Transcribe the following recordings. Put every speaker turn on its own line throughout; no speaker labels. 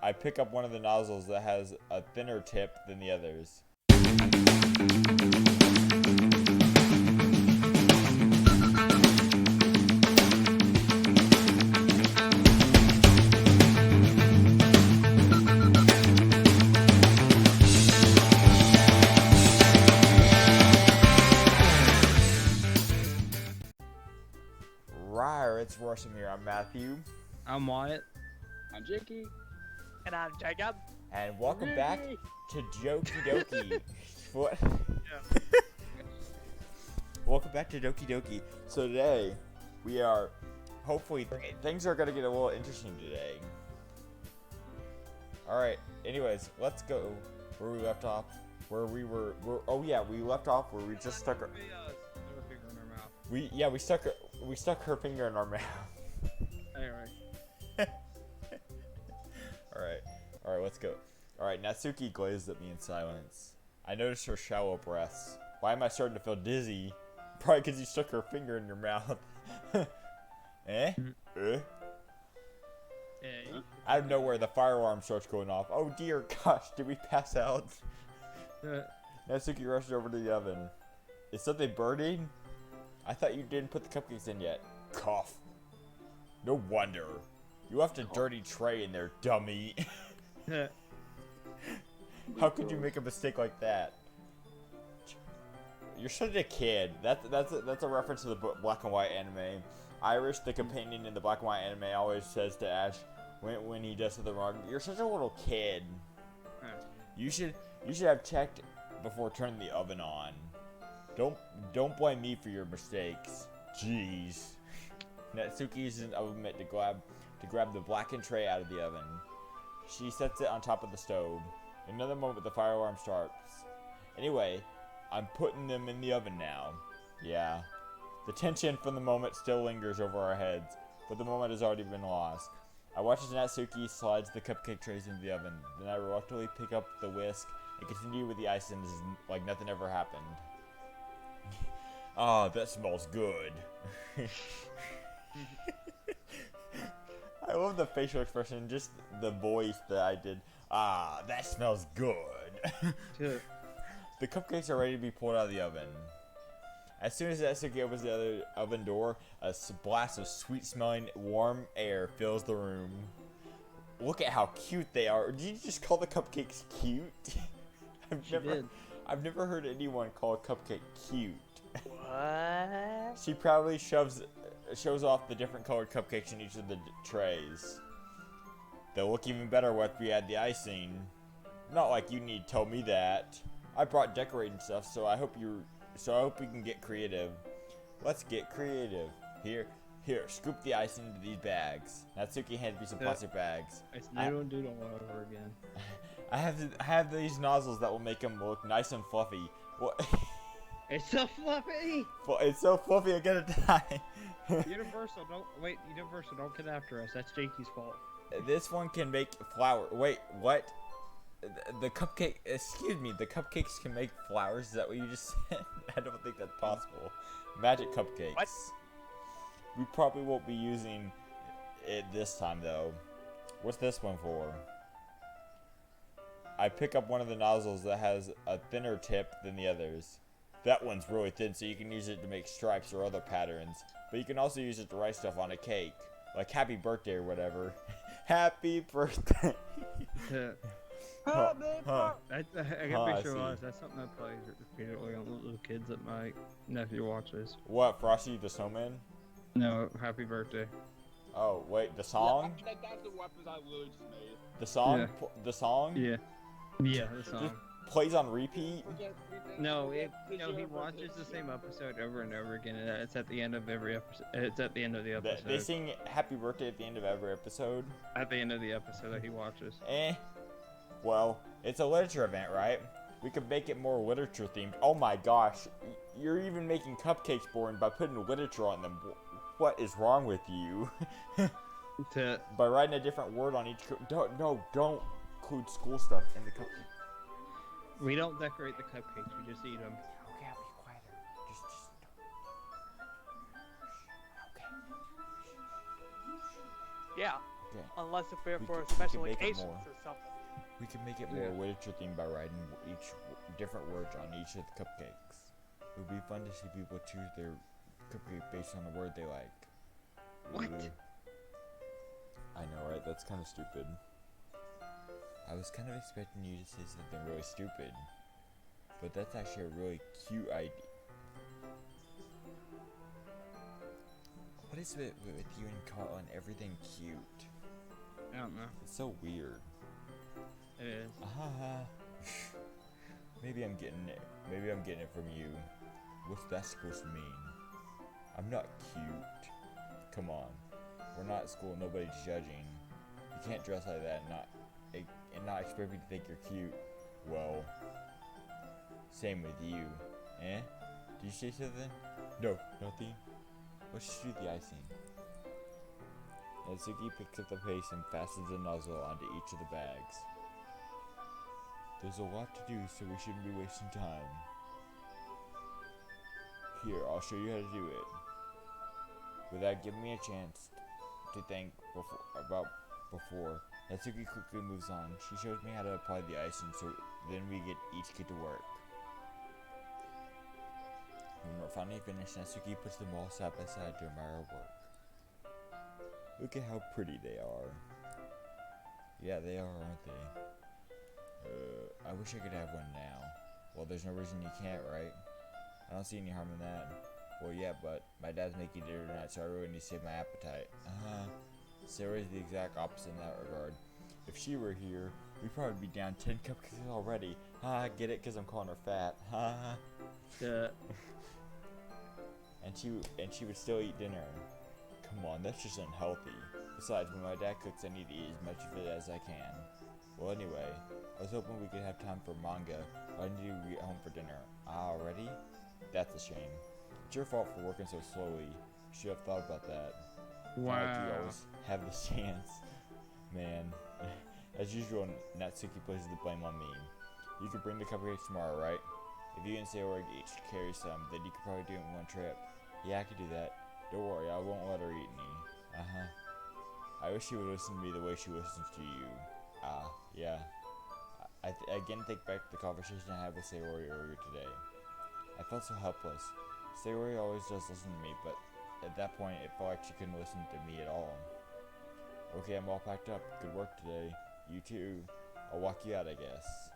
I pick up one of the nozzles that has a thinner tip than the others. Rawr, it's Russian here. I'm Matthew.
I'm Wyatt.
I'm Jakey.
And I'm Jacob.
And welcome back to Doki. What?
Yeah.
Welcome back to Doki. So today, we are, hopefully, things are going to get a little interesting today. Alright, anyways, let's go where we left off. We left off where we just stuck our...
Finger in her mouth.
We stuck her finger in our mouth.
Anyway.
Alright, let's go. Alright, Natsuki glazed at me in silence. I noticed her shallow breaths. Why am I starting to feel dizzy? Probably because you stuck her finger in your mouth. Eh? Out of nowhere, the fire alarm starts going off. Oh dear gosh, did we pass out? Natsuki rushed over to the oven. Is something burning? I thought you didn't put the cupcakes in yet. Cough. No wonder. You left a dirty tray in there, dummy. How could you make a mistake like that? You're such a kid. That's a reference to the black and white anime. Irish, the companion in the black and white anime, always says to Ash when he does something wrong, "You're such a little kid. You should have checked before turning the oven on. Don't blame me for your mistakes. Jeez." Natsuki uses an oven mitt to grab the blackened tray out of the oven. She sets it on top of the stove. In another moment, the fire alarm starts. Anyway, I'm putting them in the oven now. Yeah. The tension from the moment still lingers over our heads, but the moment has already been lost. I watch as Natsuki slides the cupcake trays into the oven. Then I reluctantly pick up the whisk and continue with the icing like nothing ever happened. Ah, that smells good. I love the facial expression, just the voice that I did. Ah, that smells good. The cupcakes are ready to be pulled out of the oven. As soon as Natsuki opens the other oven door, a blast of sweet-smelling, warm air fills the room. Look at how cute they are. Did you just call the cupcakes cute? I've never heard anyone call a cupcake cute.
What?
She proudly shows off the different colored cupcakes in each of the trays. They'll look even better once we add the icing. Not like you need to tell me that. I brought decorating stuff, so I hope we can get creative. Let's get creative. Here, scoop the icing into these bags. Natsuki hands me some plastic bags.
I don't do it all over again.
I have these nozzles that will make them look nice and fluffy. What?
It's so fluffy!
It's so fluffy, I'm gonna die.
Universal, don't get after us. That's Jakey's fault.
This one can make flour. Wait, what? The cupcake, excuse me, the cupcakes can make flowers? Is that what you just said? I don't think that's possible. Magic cupcakes.
What?
We probably won't be using it this time, though. What's this one for? I pick up one of the nozzles that has a thinner tip than the others. That one's really thin, so you can use it to make stripes or other patterns. But you can also use it to write stuff on a cake. Like happy birthday or whatever. Happy birthday!
I gotta be sure that's something that plays repeatedly on little kids that my nephew watches.
What, Frosty the Snowman?
No, happy birthday.
Oh, wait, the song?
Yeah, that's the weapons I literally just made.
The song?
Yeah.
The song?
Yeah, the song.
Just plays on repeat?
No, he watches the same episode over and over again, and it's at the end of every episode. It's at the end of the episode.
They sing happy birthday at the end of every episode?
At the end of the episode that he watches.
Well, it's a literature event, right? We could make it more literature themed. Oh my gosh, you're even making cupcakes boring by putting literature on them. What is wrong with you? By writing a different word on each don't include school stuff in the cupcake.
We don't decorate the cupcakes, we just eat them.
Okay, I'll be quieter. Just okay.
Yeah.
Okay.
Unless if we're for
can
special
make it
occasions
more.
or something.
We can make it more literature themed by writing each different words on each of the cupcakes. It would be fun to see people choose their cupcake based on the word they like.
What?
I know, right? That's kind of stupid. I was kind of expecting you to say something really stupid, but that's actually a really cute idea. What is it with you and calling everything cute?
I don't know.
It's so weird.
It is.
Maybe I'm getting it. Maybe I'm getting it from you. What's that supposed to mean? I'm not cute. Come on. We're not at school. Nobody's judging. You can't dress like that and not expect me to think you're cute. Well, same with you. Eh? Did you say something? No, nothing. Let's just do the icing. Natsuki picks up the paste and fastens the nozzle onto each of the bags. There's a lot to do, so we shouldn't be wasting time. Here, I'll show you how to do it. Without giving me a chance to think before, Natsuki quickly moves on. She shows me how to apply the icing, so then we each get to work. When we're finally finished, Natsuki puts them all side by side to admire our work. Look at how pretty they are. Yeah, they are, aren't they? I wish I could have one now. Well, there's no reason you can't, right? I don't see any harm in that. Well, yeah, but my dad's making dinner tonight, so I really need to save my appetite. Sarah's the exact opposite in that regard. If she were here, we'd probably be down 10 cupcakes already. Get it? Because I'm calling her fat.
Yeah.
And she would still eat dinner. Come on, that's just unhealthy. Besides, when my dad cooks, I need to eat as much of it as I can. Well, anyway, I was hoping we could have time for manga, but I need to get home for dinner. Already? That's a shame. It's your fault for working so slowly. You should have thought about that.
Wow.
Like you always have the chance. Man. As usual, Natsuki places the blame on me. You could bring the cupcakes tomorrow, right? If you and Sayori each carry some, then you could probably do it in one trip. Yeah, I could do that. Don't worry, I won't let her eat any. I wish she would listen to me the way she listens to you. Yeah. I again think back to the conversation I had with Sayori earlier today. I felt so helpless. Sayori always does listen to me, but at that point, it felt like she couldn't listen to me at all. Okay, I'm all packed up. Good work today. You too. I'll walk you out, I guess.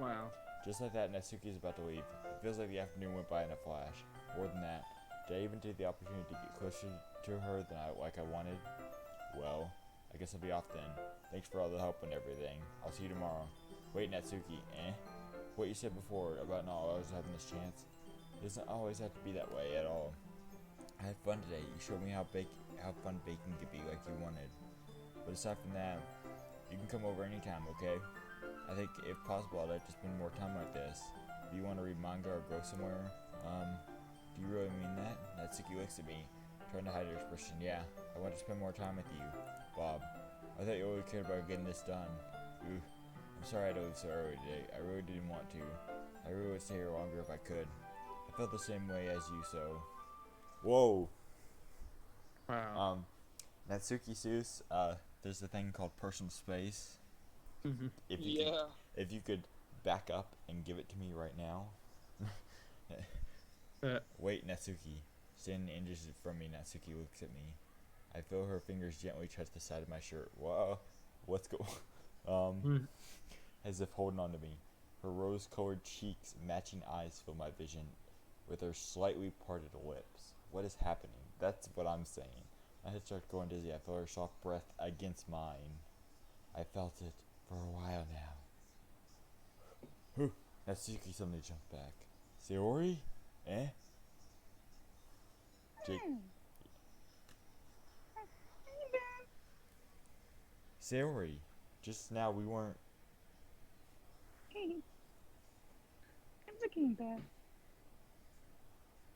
Wow.
Just like that, Natsuki is about to leave. It feels like the afternoon went by in a flash. More than that, did I even take the opportunity to get closer to her than I wanted? Well, I guess I'll be off then. Thanks for all the help and everything. I'll see you tomorrow. Wait, Natsuki, What you said before about not always having this chance, it doesn't always have to be that way at all. I had fun today. You showed me how fun baking could be like you wanted. But aside from that, you can come over anytime, okay? I think if possible, I'd like to spend more time like this. Do you want to read manga or go somewhere? Do you really mean that? Natsuki looks at me, trying to hide her expression. Yeah, I want to spend more time with you, Bob. I thought you always cared about getting this done. Ooh, I'm sorry I had to leave so early today. I really didn't want to. I really would stay here longer if I could. I felt the same way as you, so... Whoa!
Wow.
Natsuki Seuss, there's a thing called personal space. If you could back up and give it to me right now. Wait, Natsuki. Standing inches from me, Natsuki looks at me. I feel her fingers gently touch the side of my shirt. Whoa, what's going? As if holding on to me. Her rose-colored cheeks, matching eyes fill my vision with her slightly parted lips. What is happening? That's what I'm saying. My head starts going dizzy. I feel her soft breath against mine. I felt it for a while now. Natsuki suddenly jumped back. Sayori? Jake. Sayori, just now we weren't.
Hey, I'm looking back.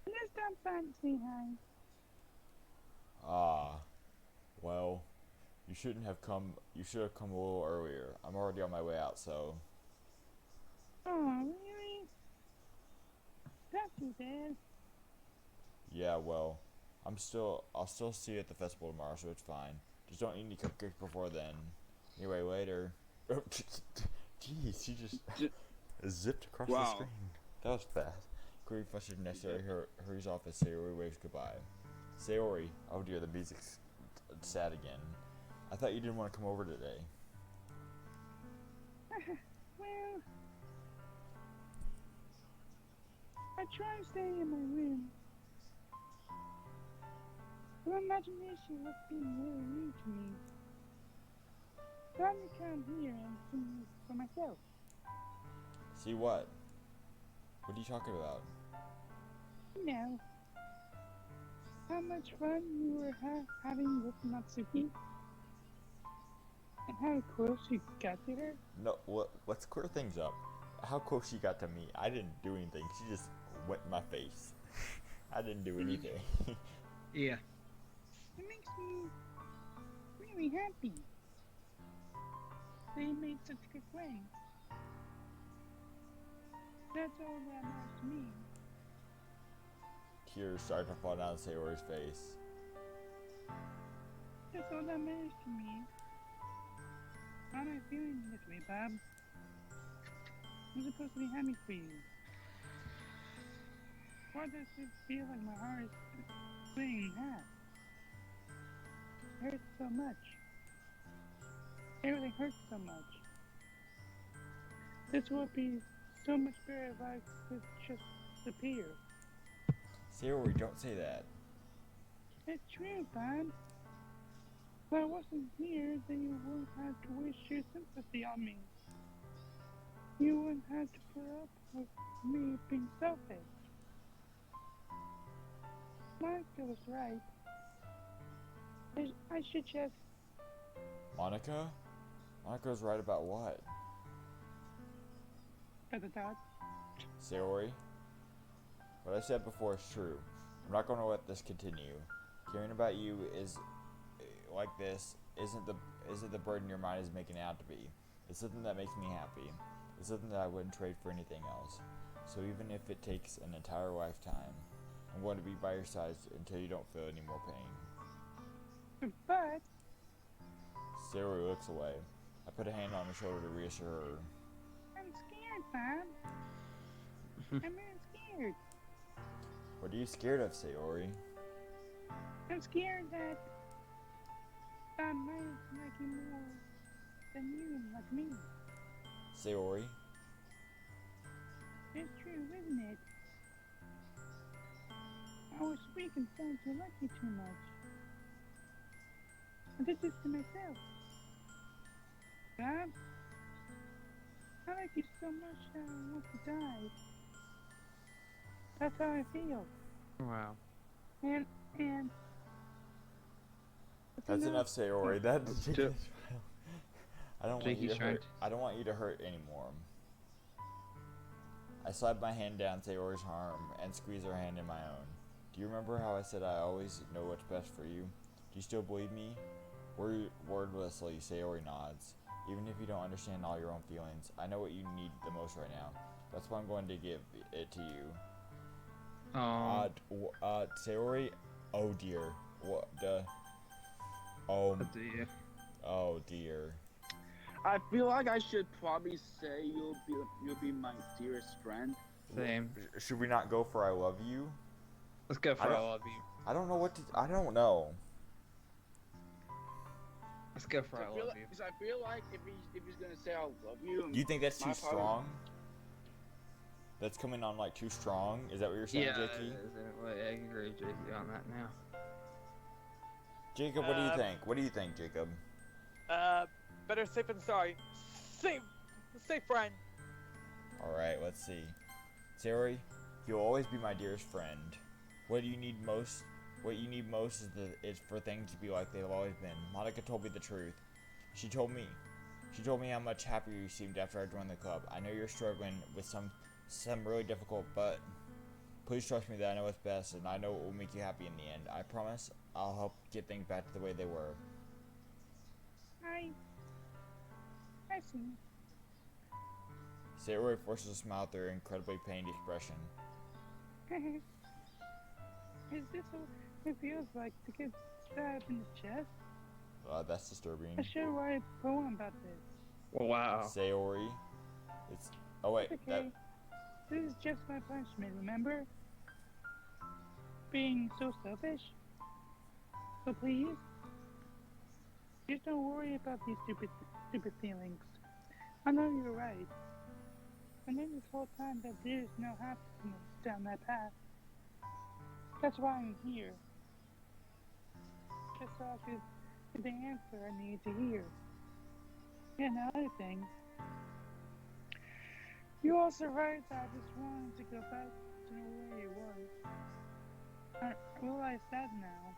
And let's stop by and say hi.
Well, you shouldn't have come. You should have come a little earlier. I'm already on my way out, so.
Oh, really? That's too bad.
Yeah, well, I'll still see you at the festival tomorrow, so it's fine. Just don't eat any cupcakes before then. Anyway, later. Oh, jeez, she just zipped across the screen. That was fast. Quickly flushes necessary, hurries off as Sayori waves goodbye. Sayori, oh dear, the music's sad again. I thought you didn't want to come over today.
Well, I try to stay in my room. The imagination was being really rude to me. So I'm gonna come here and see for myself.
See what? What are you talking about?
You know, how much fun you were having with Natsuki. And how close you got to her.
No, let's clear things up. How close she got to me? I didn't do anything. She just went in my face. I didn't do anything.
Yeah.
It makes me really happy. They made such good friends. That's all that matters to me.
Tears start to fall down Sayori's face.
That's all that matters to me. Why am I feeling this way, Bob? I'm supposed to be happy for you. Why does it feel like my heart is split in half? It hurts so much. Everything hurts so much. This would be so much better if I could just disappear.
Sayori, don't say that.
It's true, Bob. If I wasn't here, then you wouldn't have to waste your sympathy on me. You wouldn't have to put up with me being selfish. Monica was right. I should just...
Monica? Monica's right about what?
Dot.
Sayori? What I said before is true. I'm not going to let this continue. Caring about you is like this isn't the burden your mind is making it out to be. It's something that makes me happy. It's something that I wouldn't trade for anything else. So even if it takes an entire lifetime, I'm going to be by your side until you don't feel any more pain.
But...
Sayori looks away. I put a hand on her shoulder to reassure her.
I'm scared, Bob. I'm really scared.
What are you scared of, Sayori?
I'm scared that Bob might like you more than you like me.
Sayori?
It's true, isn't it? I was weak and starting to like you too much. I did this to myself. Bob, I like you so much that I want to die. That's how I feel.
Wow.
And
That's enough, Sayori. That
Ju-
I don't want you
Jakey's
to hurt. I don't want you to hurt anymore. I slide my hand down Sayori's arm and squeeze her hand in my own. Do you remember how I said I always know what's best for you? Do you still believe me? Wordlessly, Sayori nods. Even if you don't understand all your own feelings, I know what you need the most right now. That's why I'm going to give it to you. Sayori? Oh dear. What the? Oh dear.
I feel like I should probably say you'll be my dearest friend.
Same.
Should we not go for I love you?
Let's go for I love you.
I don't know what to. I don't know.
Let's go for I love you.
Because I feel like if he's gonna say I love you.
Do you think that's too strong? That's coming on like too strong? Is that what you're saying, Jakey?
Yeah, I agree with Jakey on that now.
Jacob, what do you think? What do you think, Jacob?
Better safe than sorry. Safe friend.
Alright, let's see. Sayori, you'll always be my dearest friend. What you need most is for things to be like they've always been. Monica told me the truth. She told me how much happier you seemed after I joined the club. I know you're struggling with some really difficult, but please trust me that I know what's best and I know it will make you happy in the end. I promise I'll help get things back to the way they were.
I see.
Sayori forces a smile through her incredibly pained expression.
Is this what it feels like to get stabbed in the chest?
That's disturbing.
I should write a poem about this.
Wow.
Sayori. It's. Oh wait.
It's okay. This is just my punishment, remember? Being so selfish. So please, just don't worry about these stupid feelings. I know you're right. I knew this whole time that there's no happiness down that path. That's why I'm here. Just so I could get the answer I need to hear. And another thing, you're also right that I just wanted to go back to the way it was. I realize that now.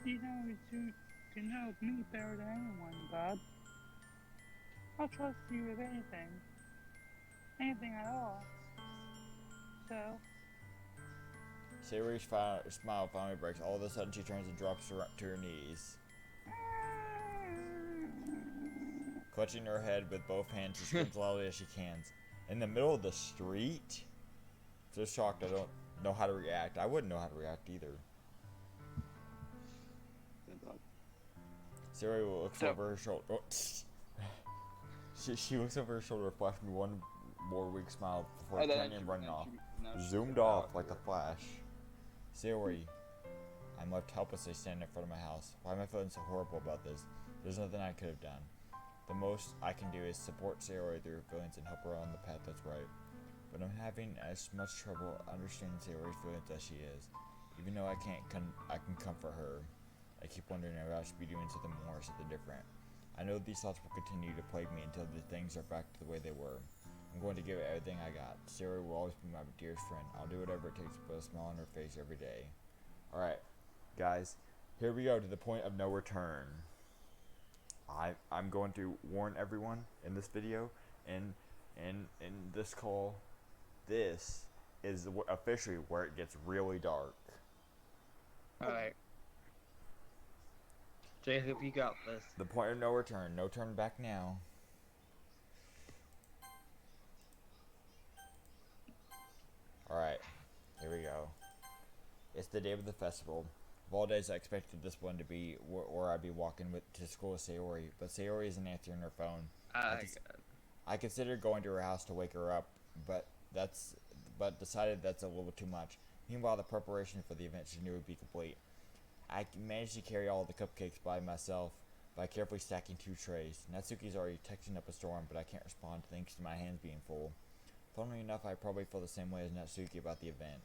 You know to know me better than anyone, Bob. I'll trust you with anything. Anything at all. So...
Sayori's smile finally breaks. All of a sudden, she turns and drops to her knees. Clutching her head with both hands, she screams loudly as she can. In the middle of the street? So shocked I don't know how to react. I wouldn't know how to react either. Sayori looks over her shoulder. Oh, she looks over her shoulder, flashing me one more weak smile before turning and running off. Zoomed off like a flash. Sayori, I'm left helplessly standing in front of my house. Why am I feeling so horrible about this? There's nothing I could have done. The most I can do is support Sayori through her feelings and help her on the path that's right. But I'm having as much trouble understanding Sayori's feelings as she is. Even though I can comfort her. I keep wondering if I should be doing something more or something different. I know these thoughts will continue to plague me until the things are back to the way they were. I'm going to give it everything I got. Sayori will always be my dearest friend. I'll do whatever it takes to put a smile on her face every day. Alright, guys, here we go to the point of no return. I'm going to warn everyone in this video and in this call, this is officially where it gets really dark.
Alright. Jacob, you got this.
The point of no return. No turn back now. Alright, here we go. It's the day of the festival. Of all days, I expected this one to be where I'd be walking to school with Sayori, but Sayori isn't answering her phone. I considered going to her house to wake her up, but decided that's a little too much. Meanwhile, the preparation for the event she knew would be complete. I managed to carry all the cupcakes by myself by carefully stacking 2 trays. Natsuki's already texting up a storm, but I can't respond thanks to my hands being full. Funnily enough, I probably feel the same way as Natsuki about the event.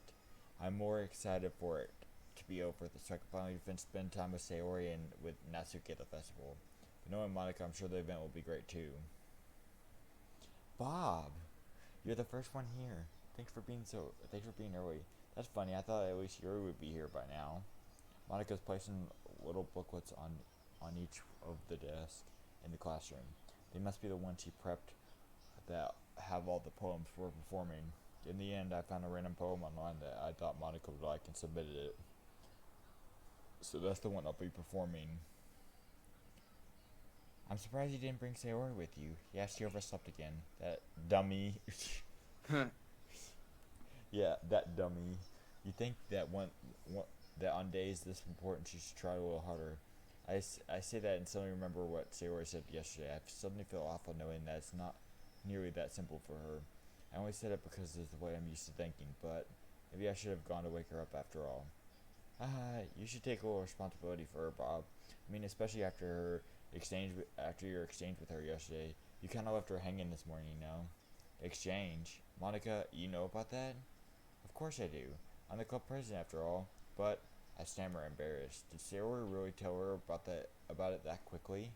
I'm more excited for it to be over so I can finally spend time with Sayori and with Natsuki at the festival. But knowing Monica, I'm sure the event will be great too. Bob, you're the first one here. Thanks for being early. That's funny. I thought at least Yuri would be here by now. Monica's placing little booklets on each of the desks in the classroom. They must be the ones she prepped that have all the poems for performing. In the end, I found a random poem online that I thought Monica would like and submitted it. So that's the one I'll be performing. I'm surprised you didn't bring Sayori with you. Yeah, she overslept again. That dummy. Yeah, that dummy. You think that that on days this important she should try a little harder. I say that and suddenly remember what Sayori said yesterday. I suddenly feel awful knowing that it's not nearly that simple for her. I only said it because it's the way I'm used to thinking, but maybe I should have gone to wake her up after all. You should take a little responsibility for her, Bob. I mean, especially after your exchange with her yesterday. You kind of left her hanging this morning, you know. Exchange? Monica, you know about that? Of course I do. I'm the club president after all. But I stammer, embarrassed. Did Sayori really tell her about it that quickly?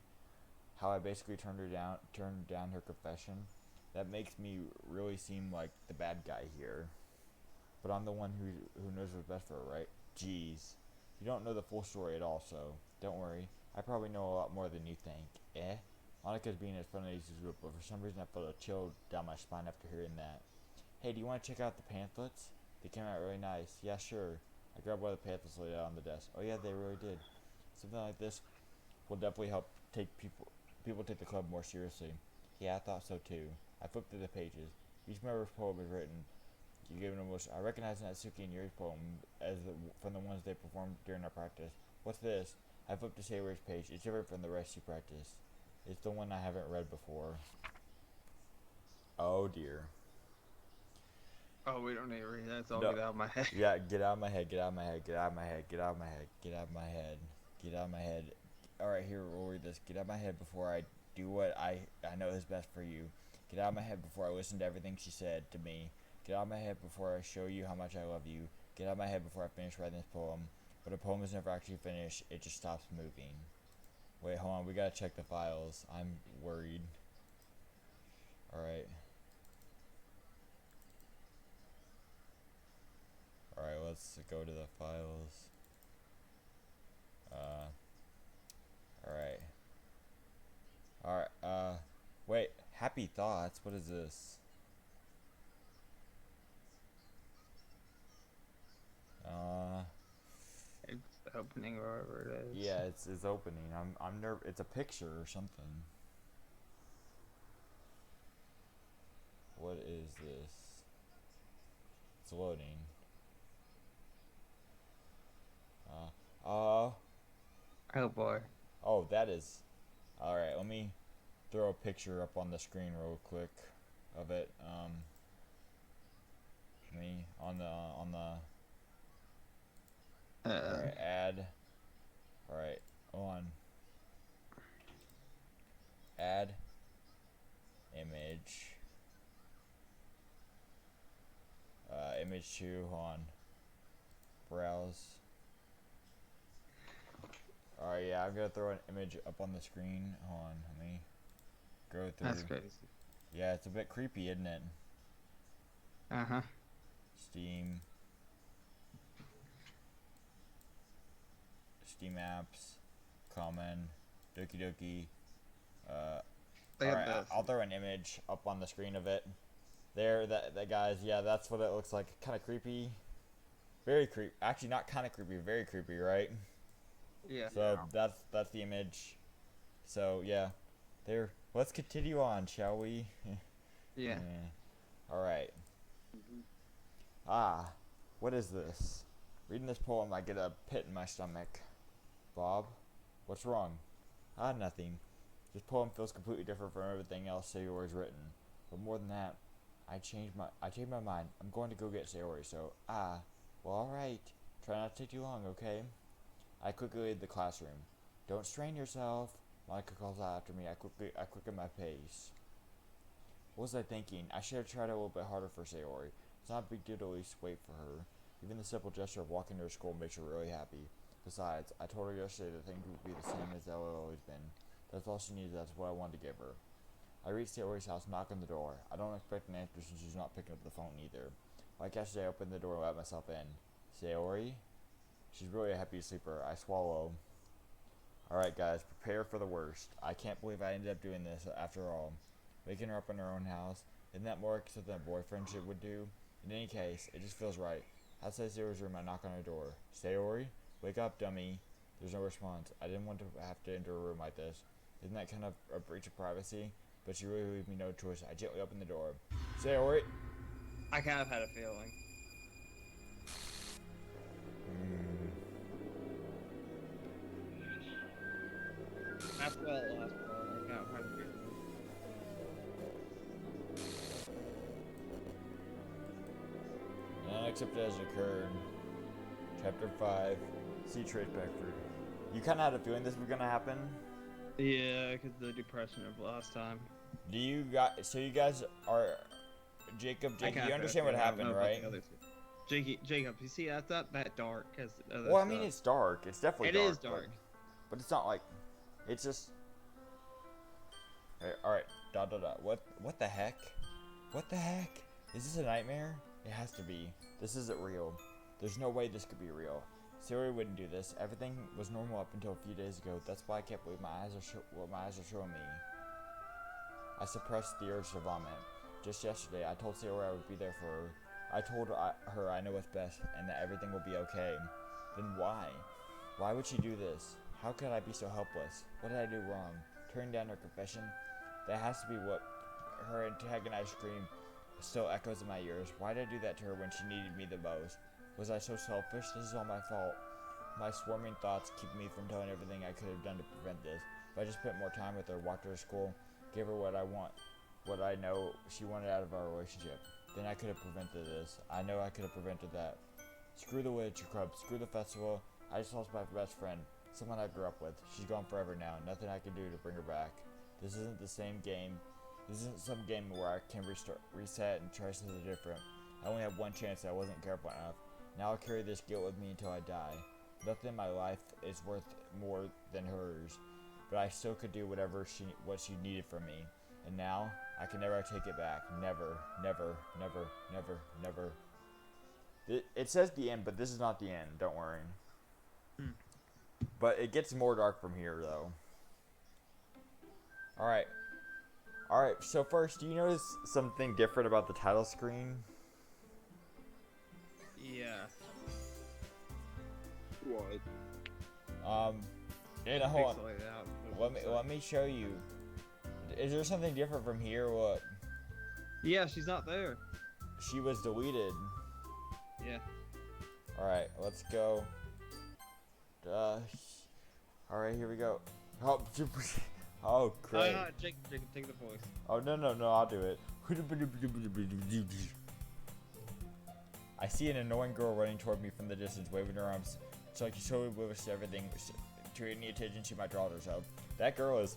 How I basically turned down her confession? That makes me really seem like the bad guy here. But I'm the one who knows what's best for her, right? Jeez. You don't know the full story at all, so don't worry. I probably know a lot more than you think. Eh? Monica's being as friendly as usual, but for some reason I felt a chill down my spine after hearing that. Hey, do you want to check out the pamphlets? They came out really nice. Yeah, sure. I grabbed one of the pamphlets laid out on the desk. Oh yeah, they really did. Something like this will definitely help people take the club more seriously. Yeah, I thought so too. I flipped through the pages. Each member's poem is written. You gave it a wish. I recognize Natsuki and Yuri's poem from the ones they performed during our practice. What's this? I flipped to Sayori's page. It's different from the rest you practice. It's the one I haven't read before. Oh dear.
Oh, we don't need to read that. It's all
No.
get out of my head.
Yeah, get out of my head, get out of my head, get out of my head, get out of my head, get out of my head, get out of my head. Alright, here, we'll read this. Get out of my head before I do what I know is best for you. Get out of my head before I listen to everything she said to me. Get out of my head before I show you how much I love you. Get out of my head before I finish writing this poem. But a poem is never actually finished, it just stops moving. Wait, hold on, we gotta check the files. I'm worried. Alright. Alright, let's go to the files. Alright. Alright, wait, happy thoughts? What is this?
It's opening or whatever it is.
Yeah, it's opening. I'm it's a picture or something. What is this? It's loading.
Oh boy.
Oh, that is. Alright, let me throw a picture up on the screen real quick of it. Me on the alright, add. Alright, on. Add image. Image 2 on. Browse. Alright, yeah, I'm gonna throw an image up on the screen. Hold on, let me go through.
That's crazy.
Yeah, it's a bit creepy, isn't it?
Uh-huh.
Steam apps, Common, Doki Doki. Alright, I'll throw an image up on the screen of it. There, that guys, yeah, that's what it looks like. Kind of creepy. Very creepy. Actually, not kind of creepy, very creepy, right?
Yeah.
So that's the image. So yeah, there. Let's continue on, shall we?
Yeah.
All right. Ah, what is this? Reading this poem, I get a pit in my stomach. Bob, what's wrong? Ah, nothing. This poem feels completely different from everything else Sayori's written. But more than that, I changed my mind. I'm going to go get Sayori. So well, all right. Try not to take too long, okay? I quickly leave the classroom. Don't strain yourself. Monica calls out after me. I quicken my pace. What was I thinking? I should have tried a little bit harder for Sayori. It's not a big deal to at least wait for her. Even the simple gesture of walking to her school makes her really happy. Besides, I told her yesterday that things would be the same as they have always been. That's all she needed. That's what I wanted to give her. I reach Sayori's house, knock on the door. I don't expect an answer since she's not picking up the phone either. Like yesterday, I opened the door and let myself in. Sayori? She's really a happy sleeper. I swallow. Alright guys, prepare for the worst. I can't believe I ended up doing this after all. Waking her up in her own house. Isn't that more something a boyfriend would do? In any case, it just feels right. Outside Sayori's room, I knock on her door. Sayori? Wake up, dummy. There's no response. I didn't want to have to enter a room like this. Isn't that kind of a breach of privacy? But she really leaves me no choice. I gently open the door. Sayori!
I kind of had a feeling. After that last part, I kind of had a feeling.
An unaccepted has occurred. Chapter 5. See Trace Beckford. You kind of had a feeling this was going to happen?
Yeah, because the depression of last time.
Do you guys, so you guys are, Jacob, you understand what happened, right?
Jacob, you see, that's not that dark as other
Well, I
stuff.
mean, it's dark. It's definitely
It
dark.
is dark.
But it's not like, it's just, alright, dot. What the heck? What the heck? Is this a nightmare? It has to be. This isn't real. There's no way this could be real. Sayori wouldn't do this. Everything was normal up until a few days ago. That's why I can't believe what my eyes are showing me. I suppressed the urge to vomit. Just yesterday, I told Sayori I would be there for her. I told her I know what's best and that everything will be okay. Then why? Why would she do this? How could I be so helpless? What did I do wrong? Turning down her confession? That has to be what her antagonized scream still echoes in my ears. Why did I do that to her when she needed me the most? Was I so selfish? This is all my fault. My swarming thoughts keep me from telling everything I could have done to prevent this. If I just spent more time with her, walked her to school, gave her what I want, what I know she wanted out of our relationship, then I could have prevented this. I know I could have prevented that. Screw the Literature Club, screw the festival. I just lost my best friend, someone I grew up with. She's gone forever now, nothing I can do to bring her back. This isn't the same game. This isn't some game where I can reset and try something different. I only have one chance and I wasn't careful enough. Now I'll carry this guilt with me until I die. Nothing in my life is worth more than hers, but I still could do what she needed from me. And now, I can never take it back. Never, never, never, never, never. It says the end, but this is not the end, don't worry. But it gets more dark from here, though. Alright. Alright, so first, do you notice something different about the title screen?
Yeah.
What?
Hold on. Let me show you. Is there something different from here? What?
Yeah, she's not there.
She was deleted.
Yeah.
Alright, let's go. Alright, here we go. Oh, great.
Jake, take the voice.
Oh, no, I'll do it. I see an annoying girl running toward me from the distance, waving her arms. It's like she's totally oblivious to everything, to any attention she might draw to herself. That girl is...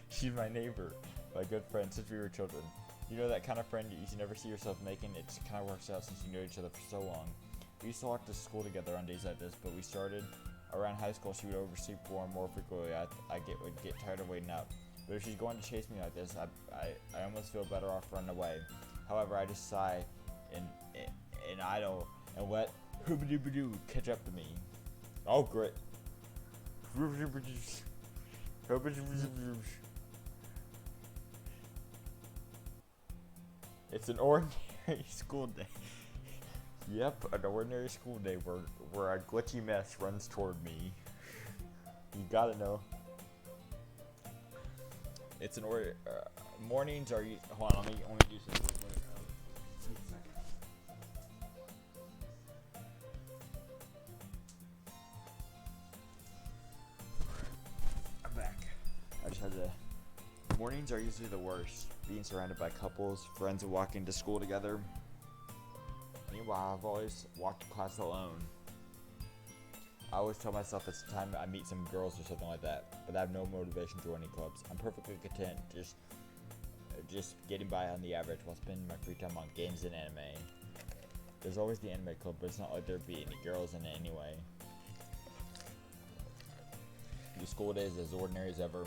She's my neighbor, my good friend since we were children. You know that kind of friend you never see yourself making? It just kind of works out since you know each other for so long. We used to walk to school together on days like this, but we started around high school. She would oversleep more and more frequently. I would get tired of waiting up. But if she's going to chase me like this, I almost feel better off running away. However, I just sigh and idle and let hoobadoo catch up to me. Oh, great. It's an ordinary school day. Yep, an ordinary school day where a glitchy mess runs toward me. You gotta know. It's an mornings are... Hold on, let me do something. I'm back. I just had to... Mornings are usually the worst. Being surrounded by couples, friends walking to school together. Meanwhile, I've always walked to class alone. I always tell myself it's time I meet some girls or something like that, but I have no motivation to join any clubs. I'm perfectly content just getting by on the average while spending my free time on games and anime. There's always the anime club, but it's not like there'd be any girls in it anyway. The school day is as ordinary as ever,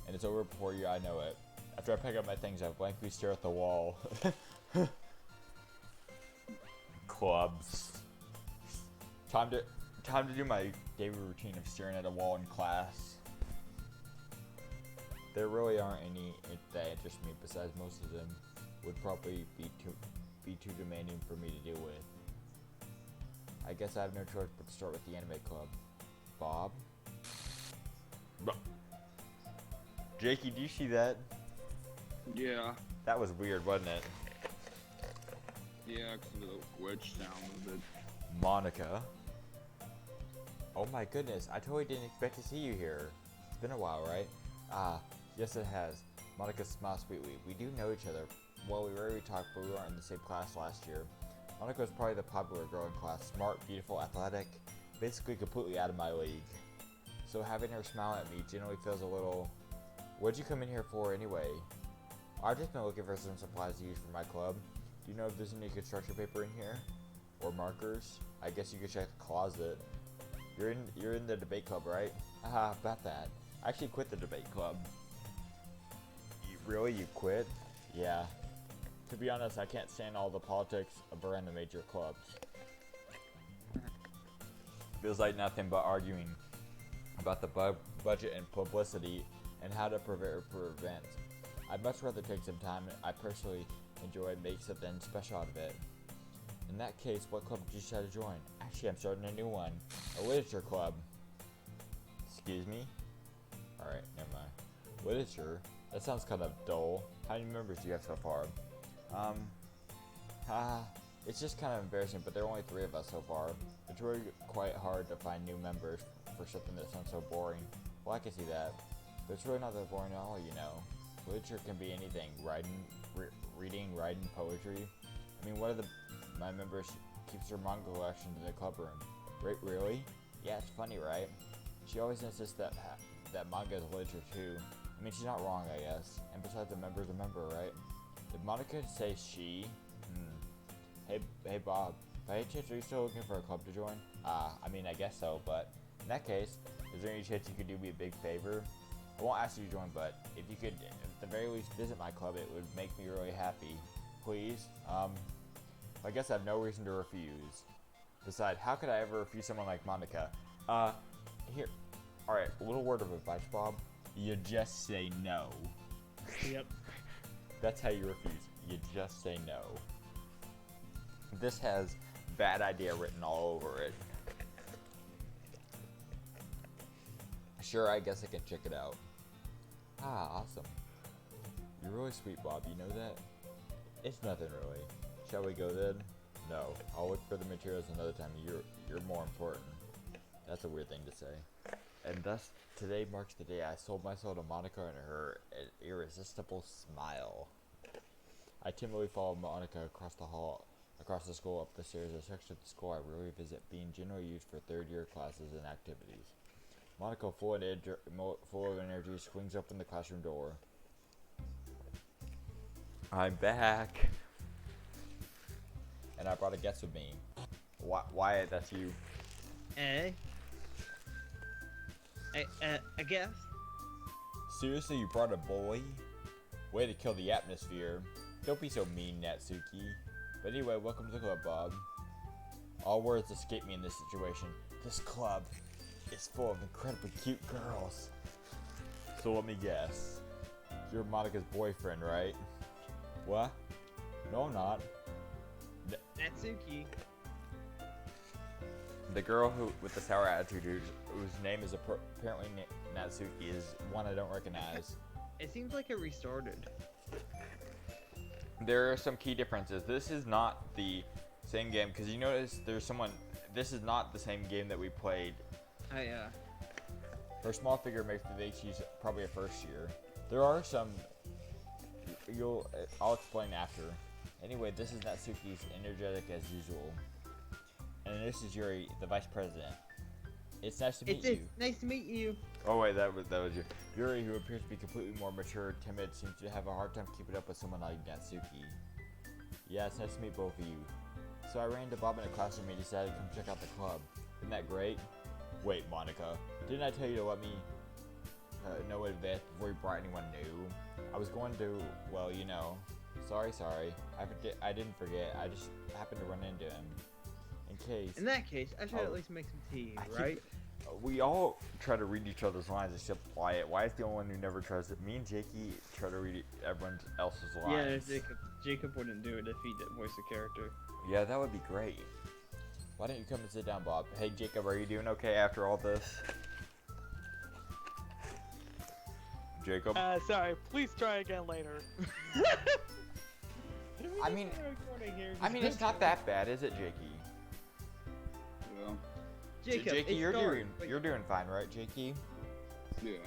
and it's over before I know it. After I pack up my things, I blankly stare at the wall. Clubs. Time to do my daily routine of staring at a wall in class. There really aren't any that interest me, besides most of them would probably be too demanding for me to deal with. I guess I have no choice but to start with the anime club. Bob? Jakey, do you see that?
Yeah.
That was weird, wasn't it?
Yeah, because of the glitch sound of it.
Monica. Oh my goodness, I totally didn't expect to see you here. It's been a while, right? Ah, yes it has. Monica smiled sweetly. We do know each other. Well, we rarely talked, but we weren't in the same class last year. Monica was probably the popular girl in class. Smart, beautiful, athletic. Basically completely out of my league. So having her smile at me generally feels a little... What'd you come in here for anyway? I've just been looking for some supplies to use for my club. Do you know if there's any construction paper in here? Or markers? I guess you could check the closet. You're in the debate club, right? Haha, about that. I actually quit the debate club. You quit? Yeah. To be honest, I can't stand all the politics around the major clubs. Feels like nothing but arguing about the budget and publicity and how to prevent. I'd much rather take some time. I personally enjoy and make something special out of it. In that case, what club did you decide to join? Actually, I'm starting a new one. A literature club. Excuse me? Alright, never mind. Literature? That sounds kind of dull. How many members do you have so far? It's just kind of embarrassing, but there are only 3 of us so far. It's really quite hard to find new members for something that sounds so boring. Well, I can see that. But it's really not that boring at all, you know. Literature can be anything. Reading, writing, poetry. I mean, one of my members keeps her manga collection in the club room. Really? Yeah, it's funny, right? She always insists that manga is literature too. I mean, she's not wrong, I guess. And besides, the member's a member, right? Did Monica say she? Hey Bob, by any chance are you still looking for a club to join? I mean, I guess so, but in that case, is there any chance you could do me a big favor? I won't ask you to join, but if you could, at the very least, visit my club, it would make me really happy. Please? I guess I have no reason to refuse. Besides, how could I ever refuse someone like Monica? Here. Alright, a little word of advice, Bob. You just say no.
Yep.
That's how you refuse. You just say no. This has bad idea written all over it. Sure, I guess I can check it out. Awesome. You're really sweet, Bob. You know that? It's nothing really. Shall we go then? No. I'll look for the materials another time. You're more important. That's a weird thing to say. And thus, today marks the day I sold my soul to Monica and her irresistible smile. I timidly followed Monica across the school, up the stairs, a section of the school I rarely visit, being generally used for third-year classes and activities. Monica, full of energy, swings open the classroom door. I'm back. And I brought a guest with me. Wyatt, that's you.
I guess.
Seriously, you brought a boy? Way to kill the atmosphere. Don't be so mean, Natsuki. But anyway, welcome to the club, Bob. All words escape me in this situation. This club is full of incredibly cute girls. So let me guess. You're Monica's boyfriend, right? What? No, I'm not.
Natsuki.
The girl with the sour attitude, whose name is apparently Natsuki, is one I don't recognize.
It seems like it restarted.
There are some key differences. This is not the same game, because you notice there's someone... This is not the same game that we played. Her small figure makes me think she's probably a first year. There are some... I'll explain after. Anyway, this is Natsuki's energetic as usual. And this is Yuri, the vice president. It's nice to meet you.
It's nice to meet you.
Oh wait, that was you. Yuri, who appears to be completely more mature, timid, seems to have a hard time keeping up with someone like Natsuki. Yeah, it's nice to meet both of you. So I ran to Bob in a classroom and decided to come check out the club. Isn't that great? Wait, Monica, didn't I tell you to let me know in advance before you brought anyone new? I was going to, well, you know. Sorry. I didn't forget. I just happened to run into him.
In that case, I should at least make some tea, right?
We all try to read each other's lines except Wyatt. Wyatt's the only one who never tries it. Me and Jakey try to read everyone else's lines.
Yeah, Jacob wouldn't do it if he didn't voice a character.
Yeah, that would be great. Why don't you come and sit down, Bob? Hey, Jacob, are you doing okay after all this? Jacob?
Sorry. Please try again later.
I mean, it's not that bad, is it, Jakey?
Well,
Jacob,
you're doing fine, right, Jakey?
yeah.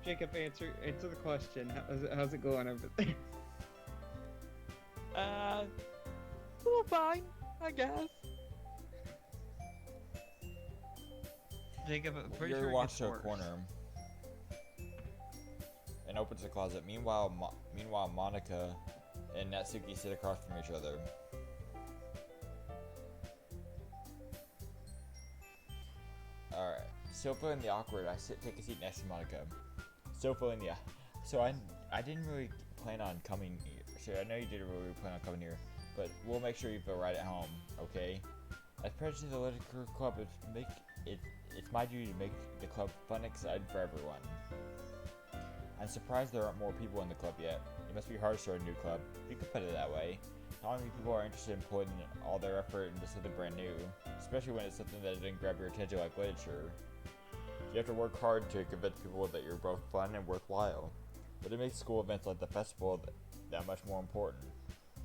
Jacob, answer the question. How's it going over there?
Well, fine, I guess.
Jacob, I'm pretty
Yuri
sure
walks
it
to
gets
a corner and opens the closet. Meanwhile, Monica and Natsuki sit across from each other. Alright, so feeling the awkward, take a seat next to Monica. So I didn't really plan on coming here. So I know you didn't really plan on coming here, but we'll make sure you feel right at home, okay? As president of the Literature Club, it's my duty to make the club fun and exciting for everyone. I'm surprised there aren't more people in the club yet. It must be hard to start a new club. You could put it that way. Not many people are interested in putting all their effort into something brand new, especially when it's something that didn't grab your attention like literature. You have to work hard to convince people that you're both fun and worthwhile, but it makes school events like the festival that much more important.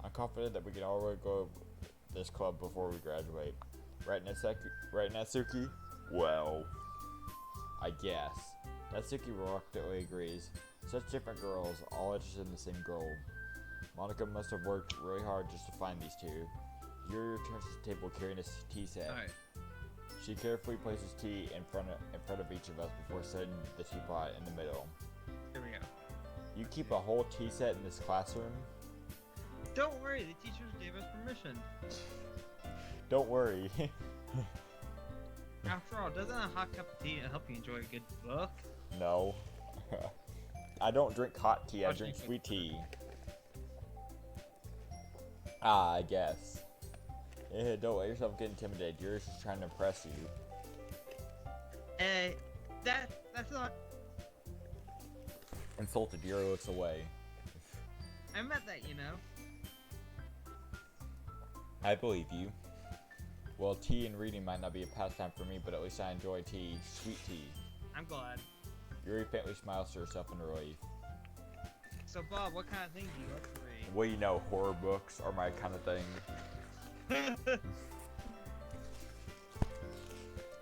I'm confident that we can all go to this club before we graduate. Right, Natsuki? Well, I guess. Natsuki reluctantly agrees. Such different girls, all interested in the same goal. Monica must have worked really hard just to find these two. Yuri returns to the table carrying a tea set.
Alright.
She carefully places tea in front of each of us before setting the teapot in the middle.
Here we go.
You keep a whole tea set in this classroom?
Don't worry, the teachers gave us permission.
Don't worry.
After all, doesn't a hot cup of tea help you enjoy a good book?
No. I don't drink hot tea, I
Hot
drink
tea.
sweet tea. Ah, I guess. Don't let yourself get intimidated. You're just trying to impress you.
Hey, that's not.
Insulted, Yuri looks away.
I meant that, you know.
I believe you. Well, tea and reading might not be a pastime for me, but at least I enjoy tea. Sweet tea.
I'm glad.
Yuri faintly smiles to herself in relief.
So, Bob, what kind of things do you like to read?
Well, you know, horror books are my kind of thing.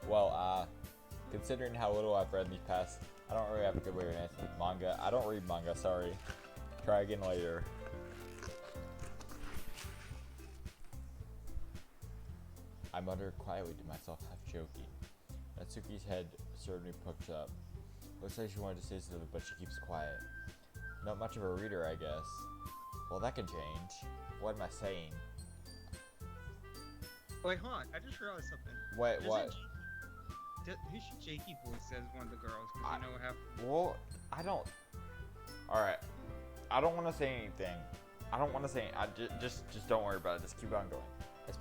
Well, considering how little I've read in these past, I don't really have a good way to answer manga. I don't read manga, sorry. Try again later. I mutter quietly to myself, half joking. Natsuki's head certainly pokes up. Looks like she wanted to say something, but she keeps quiet. Not much of a reader, I guess. Well, that can change. What am I saying?
Wait, hold on. I just realized something.
Wait, what?
Who should Jakey voice as one of the girls? Because you know what happened.
Well, I don't. Alright. I don't want to say anything. I don't want to say. Just don't worry about it. Just keep on going. I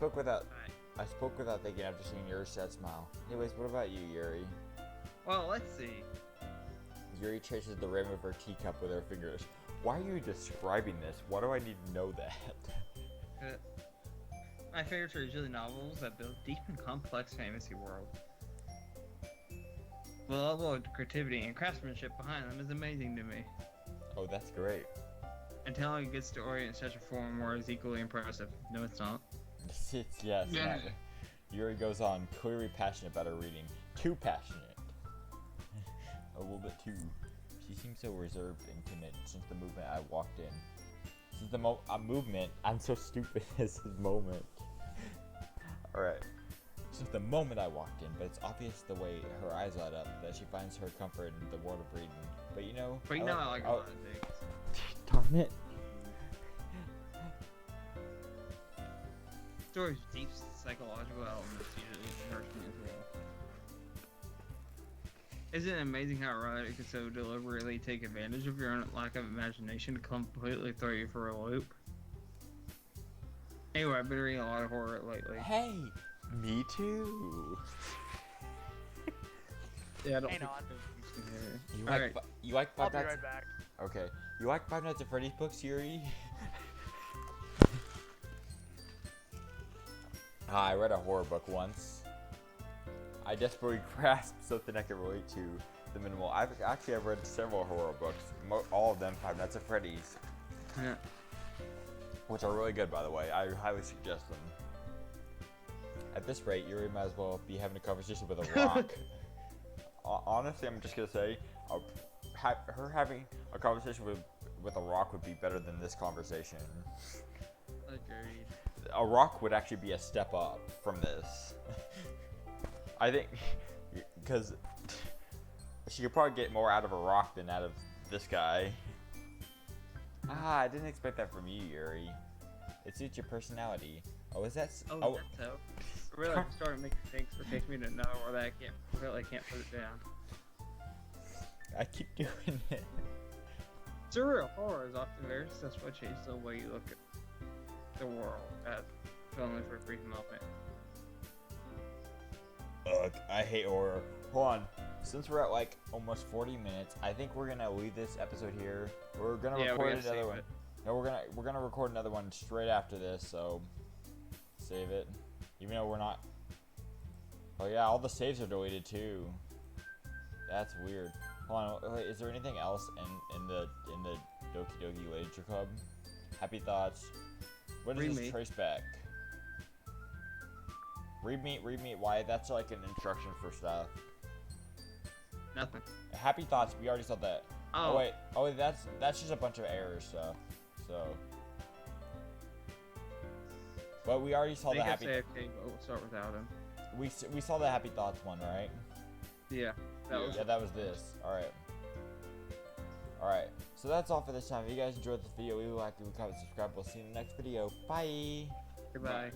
spoke without thinking after seeing Yuri's sad smile. Anyways, what about you, Yuri?
Well, let's see.
Yuri traces the rim of her teacup with her fingers. Why are you describing this? Why do I need to know that?
My favorites are usually novels that build deep and complex fantasy worlds. The level of creativity and craftsmanship behind them is amazing to me.
Oh, that's great.
And telling a good story in such a form where is equally impressive. No, it's not.
Yes. Yuri goes on, clearly passionate about her reading. Too passionate. A little bit too. She seems so reserved and timid since the movement I walked in. Since the movement, I'm so stupid as his moment. Alright. Since the moment I walked in, but it's obvious the way her eyes light up that she finds her comfort in the world of reading. But you know,
I like a lot of things.
Darn it.
Stories with deep psychological elements usually hurt me as well. Isn't it amazing how a writer can so deliberately take advantage of your own lack of imagination to completely throw you for a loop? Anyway, I've been reading a lot of horror lately.
Hey, me too.
Yeah, I don't
Hang
think
on.
You like
I'll
Five
be
Nights?
right back.
Okay. You like Five Nights at Freddy's books, Yuri? I read a horror book once. I desperately grasped something I could relate to the minimal. I've read several horror books, all of them Five Nights at Freddy's,
Yeah.
which are really good, by the way. I highly suggest them. At this rate, Yuri might as well be having a conversation with a rock. Honestly, I'm just gonna say, her having a conversation with a rock would be better than this conversation.
Agreed.
A rock would actually be a step up from this. I think, because she could probably get more out of a rock than out of this guy. I didn't expect that from you, Yuri. It suits your personality. Oh, is that?
Oh, that's so. Really, I'm starting to make mistakes, which takes me to another where that I can't put it down.
I keep doing it.
Surreal horror is often very successful change the way you look at the world, only for a brief moment.
Ugh, I hate horror. Hold on. Since we're at like almost 40 minutes, I think we're gonna leave this episode here. We're gonna record another one. No, we're gonna record another one straight after this, so save it. Even though we're not. Oh yeah, all the saves are deleted too. That's weird. Hold on, wait, is there anything else in the Doki Doki Literature Club? Happy thoughts. What is this trace back? Read me why. That's like an instruction for stuff.
Nothing.
Happy thoughts. We already saw that.
Oh.
Oh wait. That's just a bunch of errors. So. But we already saw the happy.
Say okay, but we'll start without him.
We saw the happy thoughts one, right?
Yeah.
That was this. All right. So that's all for this time. If you guys enjoyed this video, leave a like, leave a comment, subscribe. We'll see you in the next video. Bye.
Goodbye.